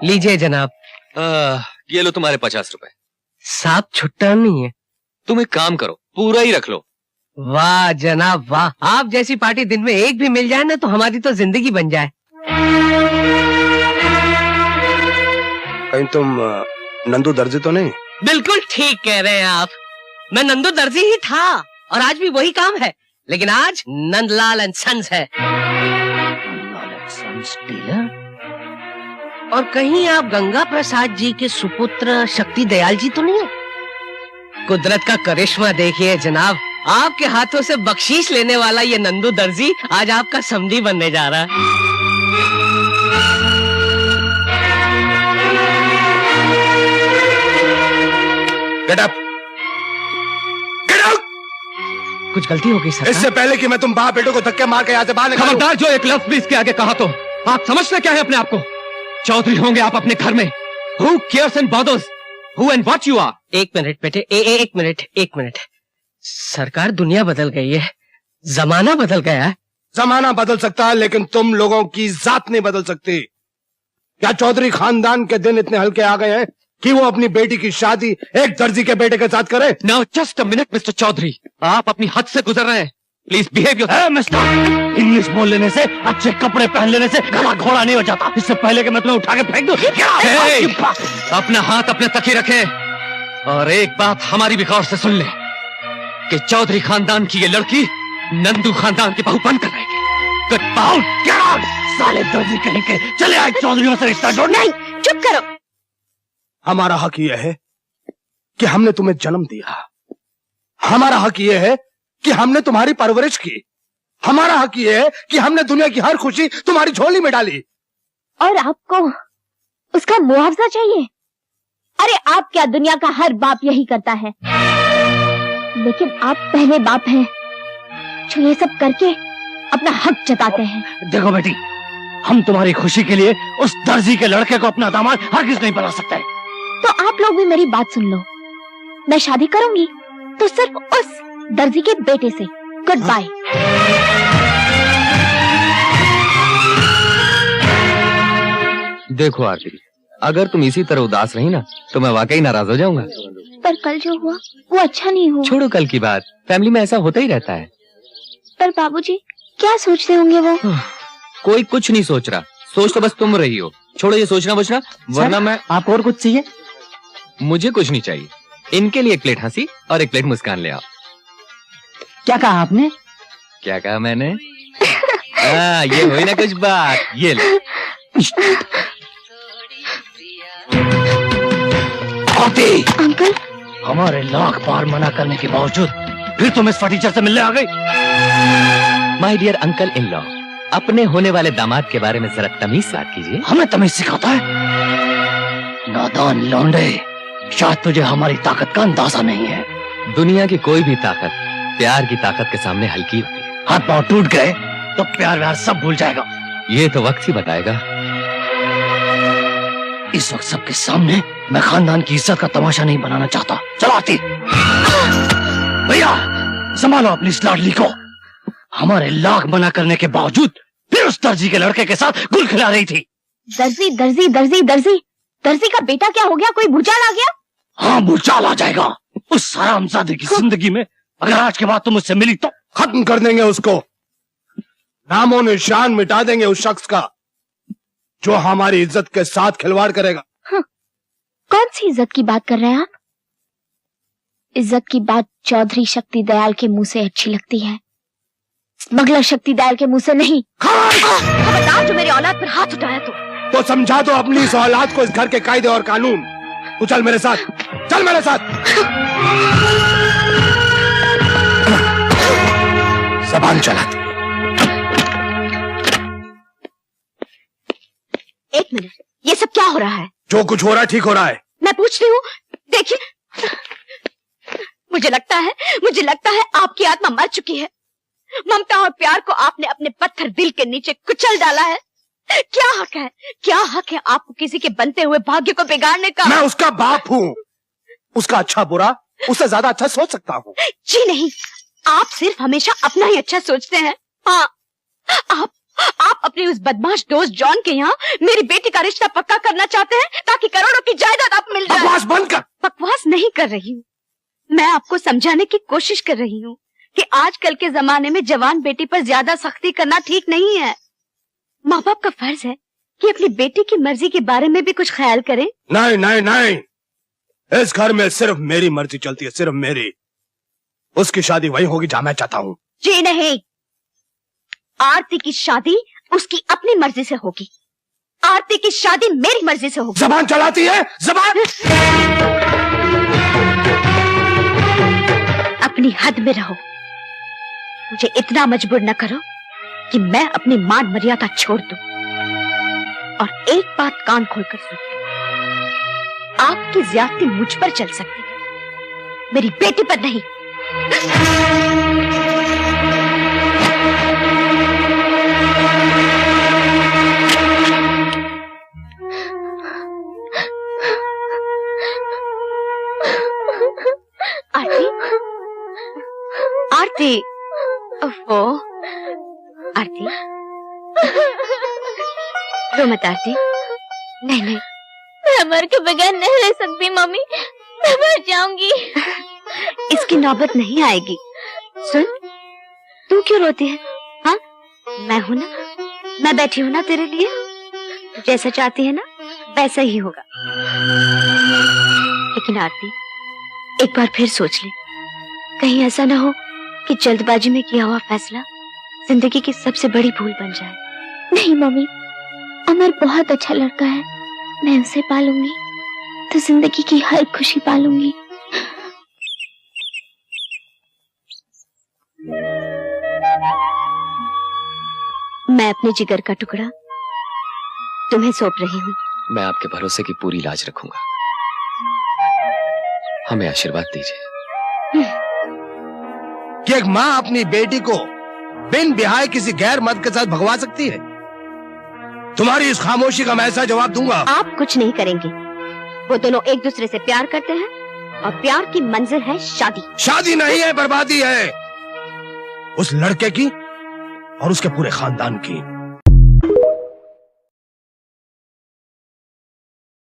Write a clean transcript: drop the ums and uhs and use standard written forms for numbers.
लीजिए जनाब। ये लो तुम्हारे 50 रुपए। साहब छुट्टा नहीं है। तुम एक काम करो, पूरा ही रख लो। वाह जनाब वाह, आप जैसी पार्टी दिन में एक भी मिल जाए ना तो हमारी तो जिंदगी बन जाए। कहीं तुम नंदू दर्जी तो नहीं? बिल्कुल ठीक कह रहे हैं आप, मैं नंदू दर्जी ही था और आज भी वही काम है, लेकिन आज नंदलाल एंड सन्स है। Nandlal and sons dealer? और कहीं आप गंगा प्रसाद जी के सुपुत्र शक्ति दयाल जी तो नहीं? कुदरत का करिश्मा देखिए जनाब, आपके हाथों से बख्शीश लेने वाला ये नंदू दर्जी आज आपका समधी बनने जा रहा है। Get up! Get out! कुछ गलती हो गई सर? इससे पहले कि मैं तुम बाप बेटों को धक्के मार के यहाँ से बाहर निकालूं। खबरदार, जो एक लफ्ज भी इसके आगे कहा तो आप समझते क्या है अपने आप को? चौधरी होंगे आप अपने घर में। Who cares and bothers? Who and what you are? एक मिनट बेटे, एक मिनट। सरकार, दुनिया बदल गई है, जमाना बदल गया है। जमाना बदल सकता है लेकिन तुम लोगों की जात नहीं बदल सकती। क्या चौधरी खानदान के दिन इतने हल्के आ गए हैं कि वो अपनी बेटी की शादी एक दर्जी के बेटे के साथ करे? Now just a minute, Mr. Chaudhary, आप अपनी हद से गुजर रहे हैं। Please behave yourself. Mister, English बोल लेने से, अच्छे कपड़े पहन लेने से गला घोड़ा नहीं हो जाता। इससे पहले कि मैं तुम्हें उठा के फेंक दूं। अपना हाथ अपने तक ही रखें और एक बात हमारी भी गौर से सुन ले कि चौधरी खानदान की ये लड़की नंदू खानदान की बहू बनकर रहेगी। Get out! साले दर्जी कहीं के, चले आए चौधरियों से रिश्ता जोड़ने। नहीं, चुप करो। हमारा हक यह है कि हमने तुम्हें जन्म दिया। हमारा हक यह है कि हमने तुम्हारी परवरिश की। हमारा हक यह है कि हमने दुनिया की हर खुशी तुम्हारी झोली में डाली। और आपको उसका मुआवजा चाहिए? अरे आप क्या, दुनिया का हर बाप यही करता है, लेकिन आप पहले बाप हैं जो ये सब करके अपना हक जताते हैं। देखो बेटी, हम तुम्हारी खुशी के लिए उस दर्जी के लड़के को अपना दामाद हरगिज नहीं बना सकते। तो आप लोग भी मेरी बात सुन लो। मैं शादी करूंगी तो सिर्फ उस दर्जी के बेटे से। Goodbye. देखो आरती, अगर तुम इसी तरह उदास रही ना तो मैं वाकई नाराज हो जाऊंगा। पर कल जो हुआ वो अच्छा नहीं हुआ। छोड़ो कल की बात, फैमिली में ऐसा होता ही रहता है। पर बाबूजी क्या सोचते होंगे वो? कोई कुछ नहीं सोच रहा, सोच तो बस तुम रही हो। छोड़ो ये सोचना बचना, वरना मैं। आपको और कुछ चाहिए? मुझे कुछ नहीं चाहिए, इनके लिए एक प्लेट हंसी और एक प्लेट मुस्कान ले आओ। क्या कहा आपने? क्या कहा मैंने? ये हुई ना कुछ बात, ये ले। अंकल, हमारे लाख बार मना करने के बावजूद फिर तुम इस फटीचर से मिलने आ गई। My dear uncle in law, अपने होने वाले दामाद के बारे में जरा तमीज से बात कीजिए। हमें तमीज सिखाता है? नादान लौंडे, शायद तुझे हमारी ताकत का अंदाजा नहीं है। दुनिया की कोई भी ताकत प्यार की ताकत के सामने हल्की होती है। हाथ पांव टूट गए तो प्यार व्यार सब भूल जाएगा। ये तो वक्त ही बताएगा। इस वक्त सबके सामने मैं खानदान की इज्जत का तमाशा नहीं बनाना चाहता। चलो आती। भैया संभालो अपनी इस लाडली को। हमारे लाख मना करने के बावजूद फिर उस दर्जी के लड़के के साथ गुल खिला रही थी। दर्जी दर्जी दर्जी दर्जी दर्जी का बेटा क्या हो गया? कोई भूचाल आ गया? हाँ, भूचाल आ जाएगा उस हरामजादे की जिंदगी में। अगर आज के बाद तुम मुझसे मिली तो खत्म कर देंगे उसको, नामो निशान मिटा देंगे उस शख्स का जो हमारी इज्जत के साथ खिलवाड़ करेगा। कौन सी इज्जत की बात कर रहे हैं आप? इज्जत की बात चौधरी शक्ति दयाल के मुंह से अच्छी लगती है, स्मगलर शक्ति दयाल के मुंह से नहीं। खबरदार जो मेरी औलाद पर हाथ उठाया तो समझा दो अपनी इस औलाद को इस घर के कायदे और कानून। तू चल मेरे साथ, चल मेरे साथ। ज़बान चलाती। एक मिनट, ये सब क्या हो रहा है? जो कुछ हो रहा है ठीक हो रहा है। मैं पूछती हूँ, देखिए मुझे लगता है आपकी आत्मा मर चुकी है। ममता और प्यार को आपने अपने पत्थर दिल के नीचे कुचल डाला है। क्या हक है आपको किसी के बनते हुए भाग्य को बिगाड़ने का? मैं उसका बाप हूँ, उसका अच्छा बुरा उससे ज्यादा अच्छा सोच सकता हूँ। जी नहीं, आप सिर्फ हमेशा अपना ही अच्छा सोचते हैं। हाँ, आप अपने उस बदमाश दोस्त जॉन के यहाँ मेरी बेटी का रिश्ता पक्का करना चाहते हैं ताकि करोड़ों की जायदाद आप मिल जाए। बकवास बंद कर। बकवास नहीं कर रही हूँ, मैं आपको समझाने की कोशिश कर रही हूँ कि आजकल के जमाने में जवान बेटी पर ज्यादा सख्ती करना ठीक नहीं है। माँ बाप का फर्ज है कि अपनी बेटी की मर्जी के बारे में भी कुछ ख्याल करें। नहीं नहीं नहीं, इस घर में सिर्फ मेरी मर्जी चलती है, सिर्फ मेरी। उसकी शादी वही होगी जहां मैं चाहता हूँ। जी नहीं, आरती की शादी उसकी अपनी मर्जी से होगी। आरती की शादी मेरी मर्जी से होगी। जबान चलाती है, जबान। अपनी हद में रहो, मुझे इतना मजबूर न करो कि मैं अपनी मान मर्यादा छोड़ दूं। और एक बात कान खोलकर सुन, आपकी ज्यादती मुझ पर चल सकती है, मेरी बेटी पर नहीं। आरती, आरती, ओफो, आरती, रो मत आरती। नहीं नहीं, मैं मर के बगैर नहीं रह सकती मम्मी, मैं मर जाऊंगी। इसकी नौबत नहीं आएगी। सुन, तू क्यों रोती है? हाँ, मैं हूं ना, मैं बैठी हूं ना तेरे लिए। तू जैसा चाहती है ना वैसा ही होगा। लेकिन आरती, एक बार फिर सोच ले, कहीं ऐसा ना हो कि जल्दबाजी में किया हुआ फैसला जिंदगी की सबसे बड़ी भूल बन जाए। नहीं मम्मी, अमर बहुत अच्छा लड़का है, मैं उसे पालूंगी तो जिंदगी की हर खुशी पालूंगी। मैं अपने जिगर का टुकड़ा तुम्हें सौंप रही हूँ। मैं आपके भरोसे की पूरी लाज रखूंगा। हमें आशीर्वाद दीजिए। कि एक माँ अपनी बेटी को बिन ब्याहे किसी गैर मर्द के साथ भगवा सकती है? तुम्हारी इस खामोशी का मैं ऐसा जवाब दूंगा। आप कुछ नहीं करेंगे। वो दोनों एक दूसरे से प्यार करते हैं और प्यार की मंजिल है शादी। शादी नहीं है, बर्बादी है, उस लड़के की और उसके पूरे खानदान की।